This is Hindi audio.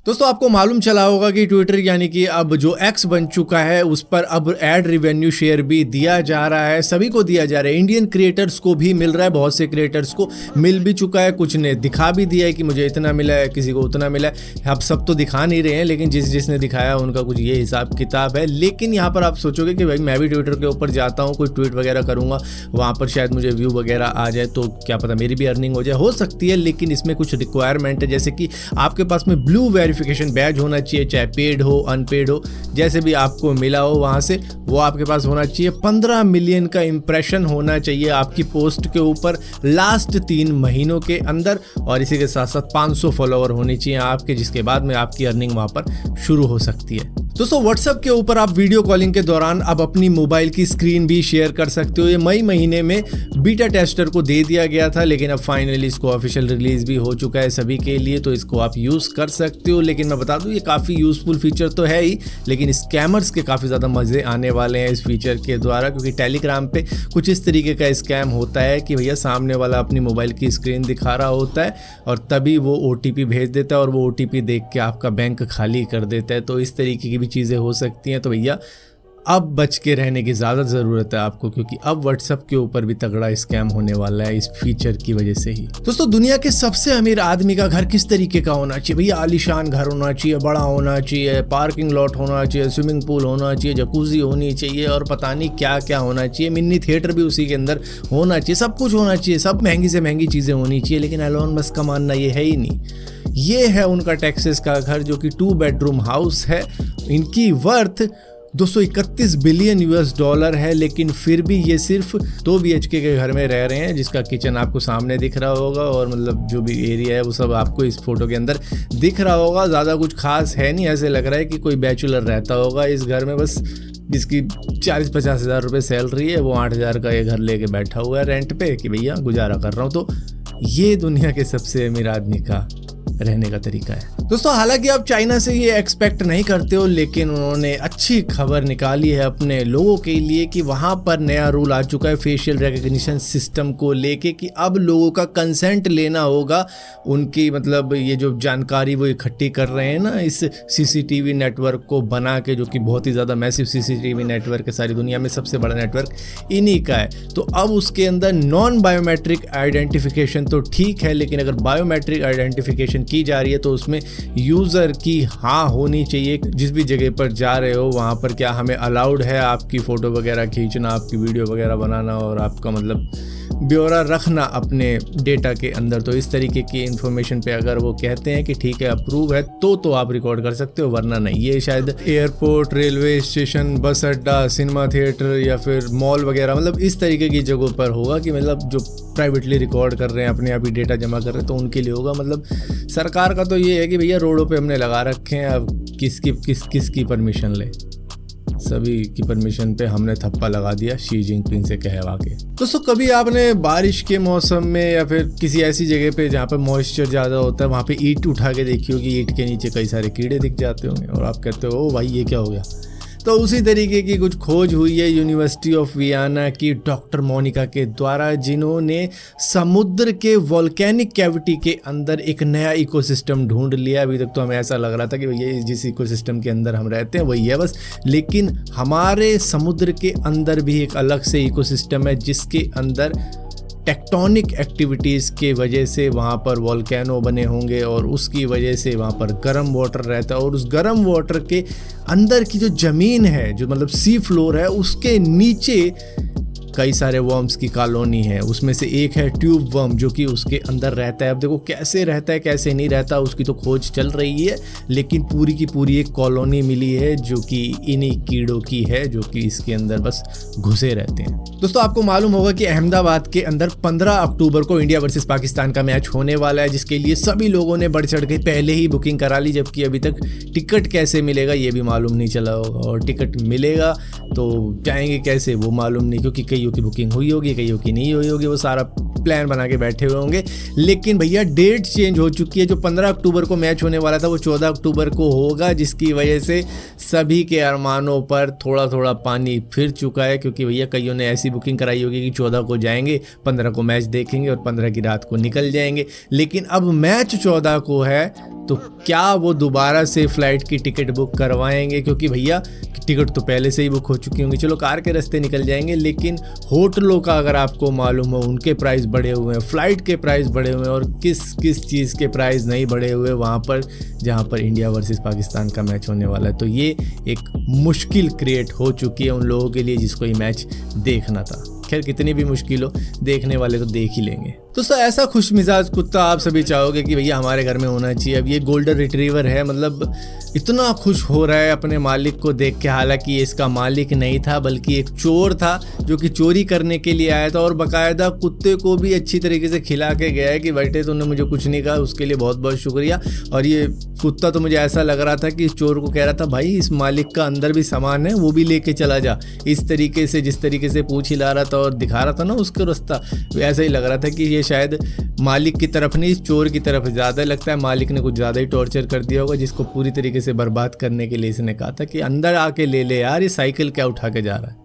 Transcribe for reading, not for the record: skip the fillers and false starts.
दोस्तों आपको मालूम चला होगा कि ट्विटर यानी कि अब जो एक्स बन चुका है उस पर अब एड रिवेन्यू शेयर भी दिया जा रहा है, सभी को दिया जा रहा है। इंडियन क्रिएटर्स को भी मिल रहा है, बहुत से क्रिएटर्स को मिल भी चुका है, कुछ ने दिखा भी दिया है कि मुझे इतना मिला है, किसी को उतना मिला है। अब सब तो दिखा नहीं रहे हैं, लेकिन जिसने दिखाया उनका कुछ ये हिसाब किताब है। लेकिन यहाँ पर आप सोचोगे कि भाई मैं भी ट्विटर के ऊपर जाता हूँ, कोई ट्वीट वगैरह करूँगा, वहाँ पर शायद मुझे व्यू वगैरह आ जाए, तो क्या पता मेरी भी अर्निंग हो जाए, हो सकती है। लेकिन इसमें कुछ रिक्वायरमेंट है, जैसे कि आपके पास में ब्लू वेरिफिकेशन बैज होना चाहिए, चाहे पेड हो अनपेड हो, जैसे भी आपको मिला हो वहां से वो आपके पास होना चाहिए। 15 मिलियन का इंप्रेशन होना चाहिए आपकी पोस्ट के ऊपर लास्ट 3 महीनों के अंदर, और इसी के साथ साथ 500 फॉलोवर होनी चाहिए आपके, जिसके बाद में आपकी अर्निंग वहां पर शुरू हो सकती है। दोस्तों व्हाट्सएप के ऊपर आप वीडियो कॉलिंग के दौरान अब अपनी मोबाइल की स्क्रीन भी शेयर कर सकते हो। ये मई महीने में बीटा टेस्टर को दे दिया गया था, लेकिन अब फाइनली इसको ऑफिशियल रिलीज भी हो चुका है सभी के लिए, तो इसको आप यूज़ कर सकते हो। लेकिन मैं बता दूं ये काफ़ी यूज़फुल फीचर तो है ही, लेकिन स्कैमर्स के काफ़ी ज़्यादा मज़े आने वाले हैं इस फीचर के द्वारा, क्योंकि टेलीग्राम पे कुछ इस तरीके का स्कैम होता है कि भैया सामने वाला अपनी मोबाइल की स्क्रीन दिखा रहा होता है और तभी वो OTP भेज देता है, और वो OTP देख के आपका बैंक खाली कर देता है। तो इस तरीके की भी चीज़ें हो सकती हैं। तो भैया अब बच के रहने की ज़्यादा ज़रूरत है आपको, क्योंकि अब व्हाट्सएप के ऊपर भी तगड़ा स्कैम होने वाला है इस फीचर की वजह से ही। दोस्तों दुनिया के सबसे अमीर आदमी का घर किस तरीके का होना चाहिए? भैया आलीशान घर होना चाहिए, बड़ा होना चाहिए, पार्किंग लॉट होना चाहिए, स्विमिंग पूल होना चाहिए, जकूजी होनी चाहिए, और पता नहीं क्या क्या होना चाहिए, मिनी थिएटर भी उसी के अंदर होना चाहिए, सब कुछ होना चाहिए, सब महंगी से महंगी चीज़ें होनी चाहिए। लेकिन एलोन मस्क का मानना ये है ही नहीं। ये है उनका टेक्सास का घर, जो कि 2 बेडरूम हाउस है। इनकी वर्थ 231 बिलियन US$ है, लेकिन फिर भी ये सिर्फ 2 BHK के घर में रह रहे हैं, जिसका किचन आपको सामने दिख रहा होगा, और मतलब जो भी एरिया है वो सब आपको इस फोटो के अंदर दिख रहा होगा। ज़्यादा कुछ खास है नहीं, ऐसे लग रहा है कि कोई बैचलर रहता होगा इस घर में, बस जिसकी 40-50 हज़ार रुपये सैलरी है, वो 8,000 का ये घर लेके बैठा हुआ है रेंट पे कि भैया गुजारा कर रहा हूँ। तो ये दुनिया के सबसे अमीर आदमी का रहने का तरीका है। दोस्तों हालांकि आप चाइना से ये एक्सपेक्ट नहीं करते हो, लेकिन उन्होंने अच्छी खबर निकाली है अपने लोगों के लिए कि वहाँ पर नया रूल आ चुका है फेशियल रिकग्निशन सिस्टम को लेके, कि अब लोगों का कंसेंट लेना होगा। उनकी मतलब ये जो जानकारी वो इकट्ठी कर रहे हैं ना इस CCTV नेटवर्क को बना के, जो कि बहुत ही ज़्यादा मैसिव CCTV नेटवर्क है, सारी दुनिया में सबसे बड़ा नेटवर्क इन्हीं का है। तो अब उसके अंदर नॉन बायोमेट्रिक आइडेंटिफिकेशन तो ठीक है, लेकिन अगर बायोमेट्रिक आइडेंटिफिकेशन की जा रही है तो उसमें यूज़र की हाँ होनी चाहिए। जिस भी जगह पर जा रहे हो वहाँ पर क्या हमें अलाउड है आपकी फ़ोटो वगैरह खींचना, आपकी वीडियो वगैरह बनाना, और आपका मतलब ब्यौरा रखना अपने डेटा के अंदर। तो इस तरीके की इन्फॉर्मेशन पे अगर वो कहते हैं कि ठीक है अप्रूव है तो आप रिकॉर्ड कर सकते हो, वरना नहीं। ये शायद एयरपोर्ट, रेलवे स्टेशन, बस अड्डा, सिनेमा थिएटर या फिर मॉल वगैरह, मतलब इस तरीके की जगहों पर होगा कि मतलब जो प्राइवेटली रिकॉर्ड कर रहे हैं, अपने आप ही डेटा जमा कर रहे हैं, तो उनके लिए होगा। मतलब सरकार का तो ये है कि भैया रोडों पे हमने लगा रखे हैं, अब किसकी परमिशन ले, सभी की परमिशन पे हमने थप्पा लगा दिया शी जिनपिंग से कहवा के। दोस्तों कभी आपने बारिश के मौसम में या फिर किसी ऐसी जगह पे जहाँ पे मॉइस्चर ज़्यादा होता है, वहाँ पे ईंट उठा के देखी होगी, ईंट के नीचे कई सारे कीड़े दिख जाते होंगे, और आप कहते हो ओ भाई ये क्या हो गया। तो उसी तरीके की कुछ खोज हुई है यूनिवर्सिटी ऑफ वियना की डॉक्टर मोनिका के द्वारा, जिन्होंने समुद्र के वोल्केनिक कैविटी के अंदर एक नया इकोसिस्टम ढूंढ लिया। अभी तक तो हमें ऐसा लग रहा था कि ये जिस इकोसिस्टम के अंदर हम रहते हैं वही है बस, लेकिन हमारे समुद्र के अंदर भी एक अलग से इकोसिस्टम है, जिसके अंदर टेक्टोनिक एक्टिविटीज़ के वजह से वहाँ पर वोल्केनो बने होंगे, और उसकी वजह से वहाँ पर गर्म वाटर रहता है, और उस गर्म वाटर के अंदर की जो ज़मीन है, जो मतलब सी फ्लोर है, उसके नीचे कई सारे वर्म्स की कॉलोनी है। उसमें से एक है ट्यूब वर्म, जो कि उसके अंदर रहता है। अब देखो कैसे रहता है कैसे नहीं रहता उसकी तो खोज चल रही है, लेकिन पूरी की पूरी एक कॉलोनी मिली है जो कि इन्हीं कीड़ों की है, जो कि इसके अंदर बस घुसे रहते हैं। दोस्तों आपको मालूम होगा कि अहमदाबाद के अंदर 15 अक्टूबर को इंडिया वर्सेस पाकिस्तान का मैच होने वाला है, जिसके लिए सभी लोगों ने बढ़ चढ़ के पहले ही बुकिंग करा ली, जबकि अभी तक टिकट कैसे मिलेगा ये भी मालूम नहीं चला होगा। और टिकट मिलेगा तो जाएंगे कैसे वो मालूम नहीं, क्योंकि कईयों की बुकिंग हुई होगी, कईयों की नहीं हुई होगी, वो सारा प्लान बना के बैठे हुए होंगे। लेकिन भैया डेट चेंज हो चुकी है, जो 15 अक्टूबर को मैच होने वाला था वो 14 अक्टूबर को होगा, जिसकी वजह से सभी के अरमानों पर थोड़ा थोड़ा पानी फिर चुका है। क्योंकि भैया कईयों ने ऐसी बुकिंग कराई होगी कि 14 को जाएंगे, 15 को मैच देखेंगे और 15 की रात को निकल जाएंगे। लेकिन अब मैच 14 को है, तो क्या वो दोबारा से फ्लाइट की टिकट बुक करवाएंगे? क्योंकि भैया टिकट तो पहले से ही बुक हो चुकी होंगी, चलो कार के रास्ते निकल जाएंगे, लेकिन होटलों का अगर आपको मालूम हो उनके प्राइस बढ़े हुए हैं, फ्लाइट के प्राइस बढ़े हुए हैं, और किस किस चीज़ के प्राइस नहीं बढ़े हुए वहाँ पर जहाँ पर इंडिया वर्सेस पाकिस्तान का मैच होने वाला है। तो ये एक मुश्किल क्रिएट हो चुकी है उन लोगों के लिए जिसको ये मैच देखना था। खैर कितनी भी मुश्किल हो, देखने वाले तो देख ही लेंगे। दोस्तों ऐसा खुश मिजाज कुत्ता आप सभी चाहोगे कि भैया हमारे घर में होना चाहिए। अब ये गोल्डन रिट्रीवर है, मतलब इतना खुश हो रहा है अपने मालिक को देख के, हालांकि ये इसका मालिक नहीं था बल्कि एक चोर था जो कि चोरी करने के लिए आया था, और बाकायदा कुत्ते को भी अच्छी तरीके से खिला के गया है कि बेटे तुमने मुझे कुछ नहीं कहा, उसके लिए बहुत बहुत शुक्रिया। और ये कुत्ता तो मुझे ऐसा लग रहा था कि इस चोर को कह रहा था भाई इस मालिक का अंदर भी सामान है वो भी लेके चला जा, इस तरीके से जिस तरीके से पूछ हिला रहा था और दिखा रहा था ना उसको रास्ता, ऐसा ही लग रहा था कि ये शायद मालिक की तरफ नहीं, इस चोर की तरफ ज़्यादा लगता है। मालिक ने कुछ ज़्यादा ही टॉर्चर कर दिया होगा, जिसको पूरी तरीके से बर्बाद करने के लिए इसने कहा था कि अंदर आके ले ले यार, ये साइकिल क्या उठा के जा रहा है।